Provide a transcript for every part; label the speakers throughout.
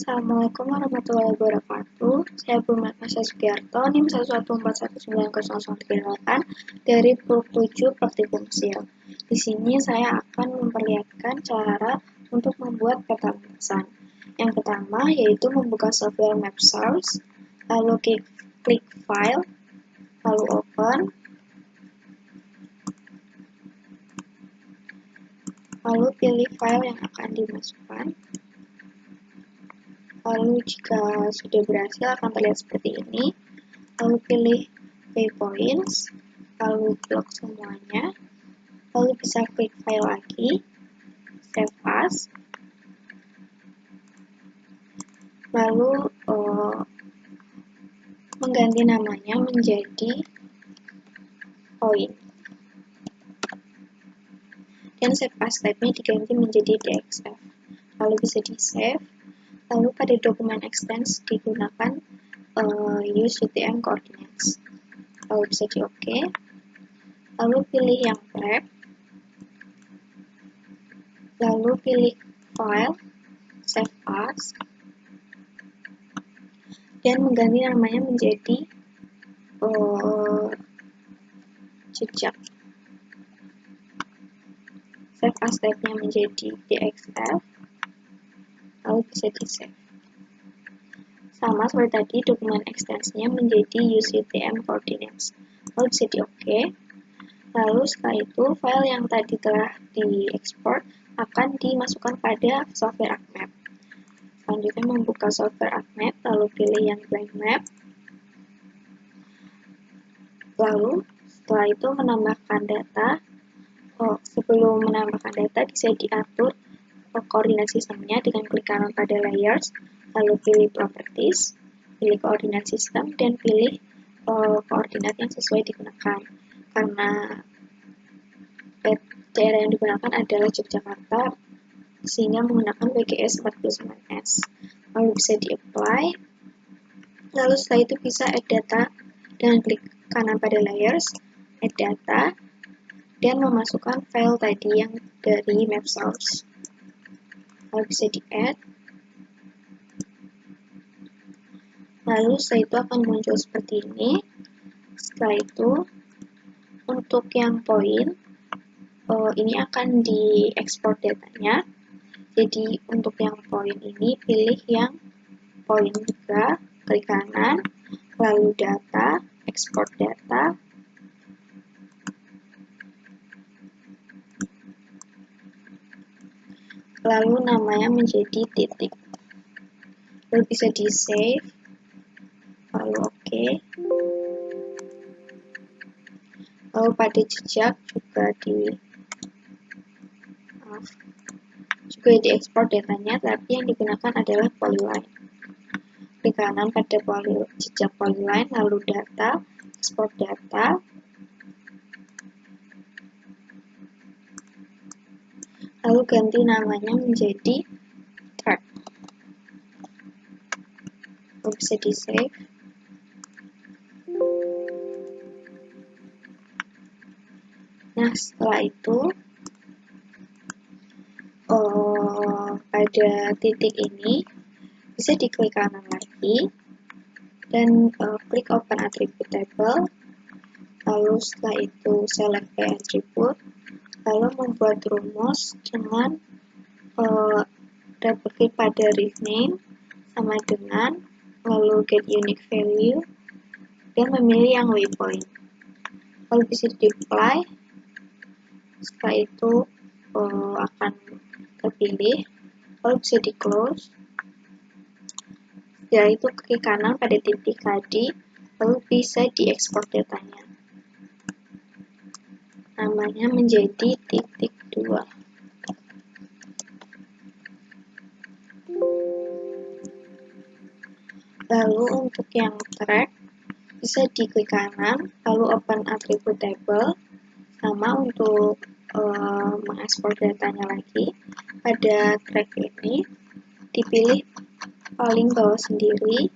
Speaker 1: Assalamualaikum warahmatullahi wabarakatuh. Saya Bu Masya Sugiarto, NIM 114190038 dari Pulk 7 Praktikum SIL. Di sini saya akan memperlihatkan cara untuk membuat peta lukisan. Yang pertama yaitu membuka software Map Source, lalu klik File, lalu Open, lalu pilih file yang akan dimasukkan. Lalu jika sudah berhasil akan terlihat seperti ini. Lalu pilih waypoints, lalu blok semuanya, lalu bisa klik file lagi, save as, lalu mengganti namanya menjadi point, dan save as type-nya diganti menjadi DXF, lalu bisa di save. Lalu pada dokumen extends digunakan use UTM coordinates, lalu bisa di OK, lalu pilih yang prep, lalu pilih file, save as, dan mengganti namanya menjadi jejak. Save as type-nya menjadi DXF, lalu bisa di save. Sama seperti tadi, dokumen extensinya menjadi use UTM coordinates, lalu bisa di OK. Lalu setelah itu file yang tadi telah diekspor akan dimasukkan pada software ArcMap. Selanjutnya membuka software ArcMap, lalu pilih yang blank map. Lalu setelah itu menambahkan data. Sebelum menambahkan data bisa diatur koordinat sistemnya dengan klik kanan pada layers, lalu pilih properties, pilih koordinat sistem, dan pilih koordinat yang sesuai digunakan. Karena daerah yang digunakan adalah Yogyakarta, sehingga menggunakan WGS 49S. Lalu bisa di-apply. Lalu setelah itu bisa add data dengan klik kanan pada layers, add data, dan memasukkan file tadi yang dari map source. Lalu bisa di-add. Lalu setelah itu akan muncul seperti ini. Setelah itu, untuk yang point, ini akan diekspor datanya. Jadi untuk yang point ini, pilih yang point juga, klik kanan, lalu data, export data, lalu namanya menjadi titik. Lalu bisa di save, lalu OK. Lalu pada jejak juga diekspor datanya, tapi yang digunakan adalah polyline. Klik kanan pada jejak polyline, lalu data, export data, lalu ganti namanya menjadi track. Lalu bisa di save. Nah, setelah itu pada titik ini bisa diklik kanan lagi dan klik open attribute table. Lalu setelah itu select by attribute, lalu membuat rumus dengan double klik pada rename sama dengan, lalu get unique value, dan memilih yang waypoint. Lalu bisa di-apply. Setelah itu akan terpilih, lalu bisa di-close. Setelah itu klik kanan pada titik tadi, lalu bisa diekspor datanya. Namanya menjadi titik 2. Lalu untuk yang track, bisa diklik kanan, lalu open attribute table. Sama untuk mengekspor datanya lagi, pada track ini dipilih paling bawah sendiri,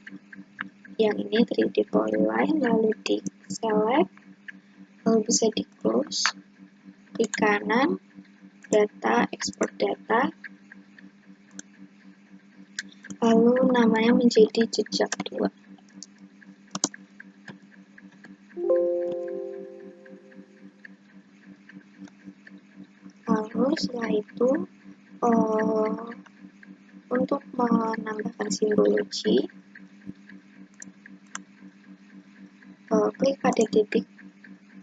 Speaker 1: yang ini 3D polyline, lalu di select, lalu bisa di close, klik kanan, data, export data, lalu namanya menjadi jejak 2. Lalu setelah itu untuk menambahkan simbologi, klik pada titik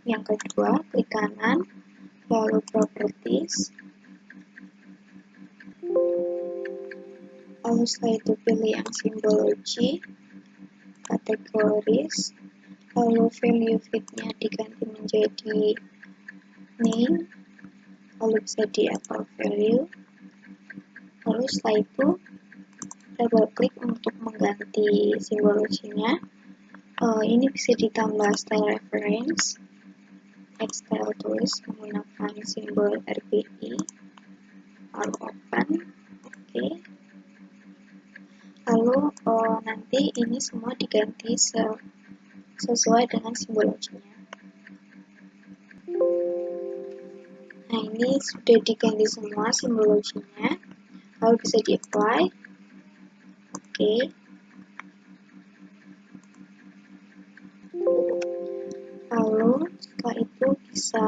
Speaker 1: yang kedua, klik kanan, lalu properties, lalu setelah itu pilih yang simbologi, kategoris, lalu value feed-nya diganti menjadi name, lalu bisa di apple value, lalu setelah itu double klik untuk mengganti simbologinya. Ini bisa ditambah style reference, add style tulis menggunakan simbol RBI, lalu open, oke. Lalu nanti ini semua diganti sesuai dengan simbologinya. Nah, ini sudah diganti semua simbologinya, lalu bisa di apply, oke. Lalu setelah itu bisa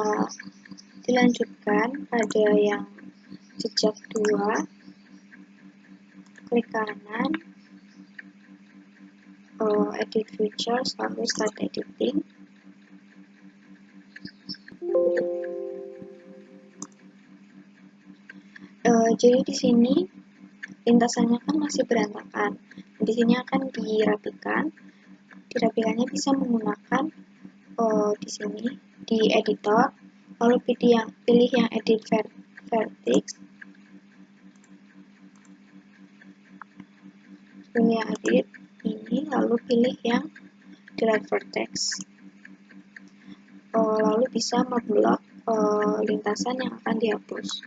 Speaker 1: dilanjutkan pada yang jejak 2, klik kanan, edit features, lalu start editing. Jadi di sini lintasannya kan masih berantakan. Di sini akan dirapikan. Dirapikannya bisa menggunakan di sini di editor, lalu pilih yang edit vertex, pilih yang edit ini, lalu pilih yang delete vertex. Lalu bisa memblok lintasan yang akan dihapus.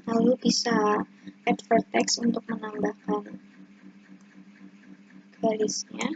Speaker 1: Lalu bisa add vertex untuk menambahkan garisnya.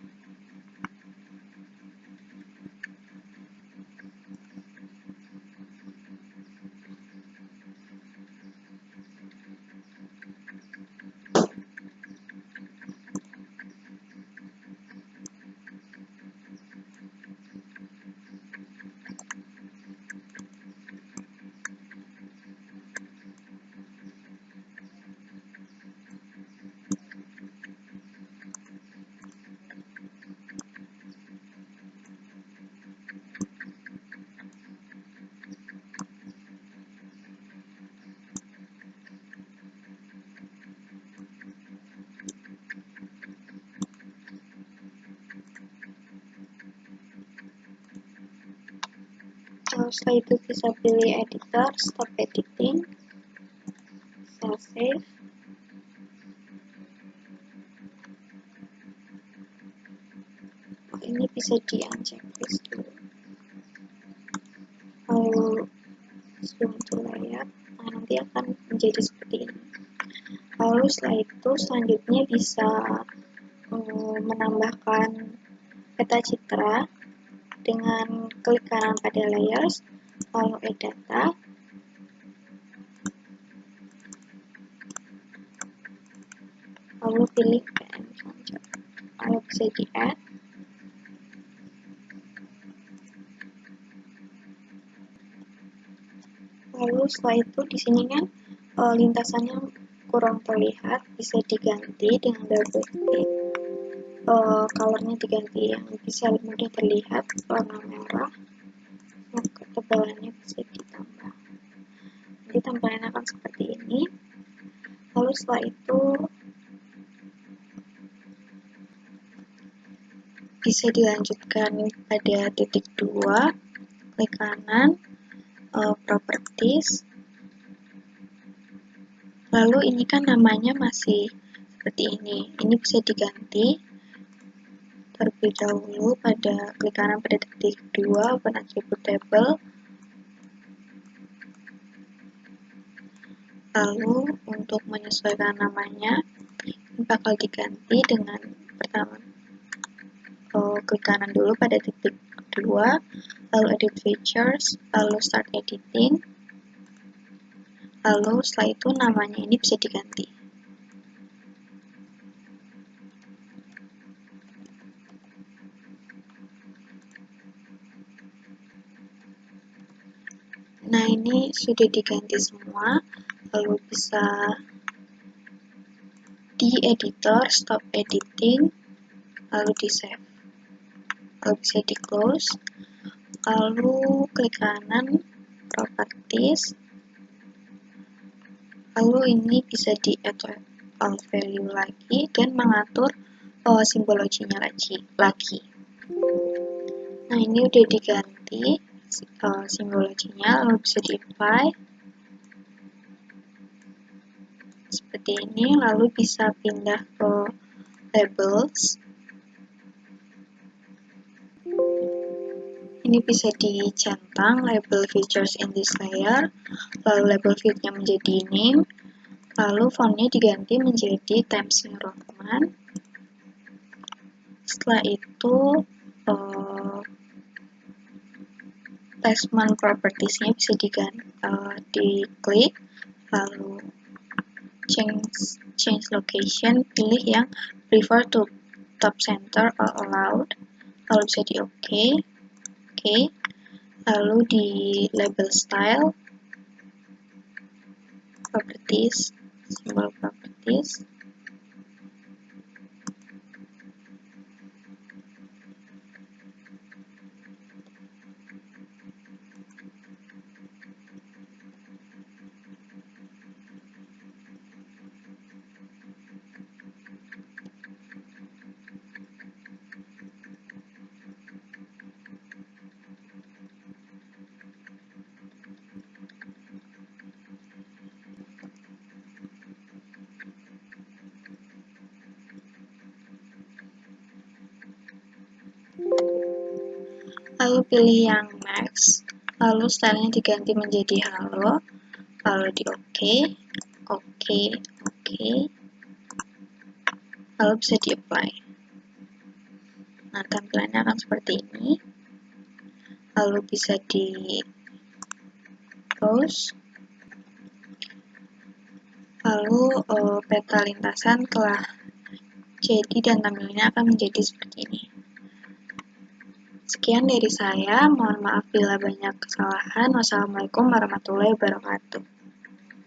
Speaker 1: Setelah itu bisa pilih editor, stop editing, bisa save. Ini bisa di unchecklist dulu. Lalu zoom to layer, nah nanti akan menjadi seperti ini. Lalu setelah itu selanjutnya bisa menambahkan peta citra dengan klik kanan pada layers, lalu add data, lalu pilih PM Conjure, lalu bisa di add. Lalu setelah itu di sini kan lintasannya kurang terlihat, bisa diganti dengan double klik. Colornya diganti yang bisa mudah terlihat, warna merah. Nah, ketebalannya bisa ditambah. Jadi tampilannya akan seperti ini. Lalu setelah itu bisa dilanjutkan pada titik 2, klik kanan, properties. Lalu ini kan namanya masih seperti ini bisa diganti terlebih dahulu pada klik kanan pada titik kedua, open attribute table. Lalu untuk menyesuaikan namanya, ini bakal diganti dengan pertama klik kanan dulu pada titik kedua, lalu edit features, lalu start editing. Lalu setelah itu namanya ini bisa diganti. Nah, ini sudah diganti semua, lalu bisa di editor, stop editing, lalu di save, lalu bisa di close, lalu klik kanan, properties, lalu ini bisa di add all value lagi dan mengatur simbologinya lagi. Nah, ini udah diganti simbologinya, lalu bisa di apply seperti ini, lalu bisa pindah ke labels. Ini bisa dicentang label features in this layer, lalu label field-nya menjadi name, lalu fontnya diganti menjadi Times New Roman. Setelah itu placement properties-nya bisa diklik, lalu change location, pilih yang prefer to top center or allowed, lalu bisa di OK, lalu di label style, properties, symbol properties, lalu pilih yang max, lalu stylenya diganti menjadi halo, lalu di OK, lalu bisa di apply. Nah, tampilannya akan seperti ini, lalu bisa di close, lalu peta lintasan telah jadi dan tampilannya akan menjadi seperti ini. Sekian dari saya, mohon maaf bila banyak kesalahan. Wassalamualaikum warahmatullahi wabarakatuh.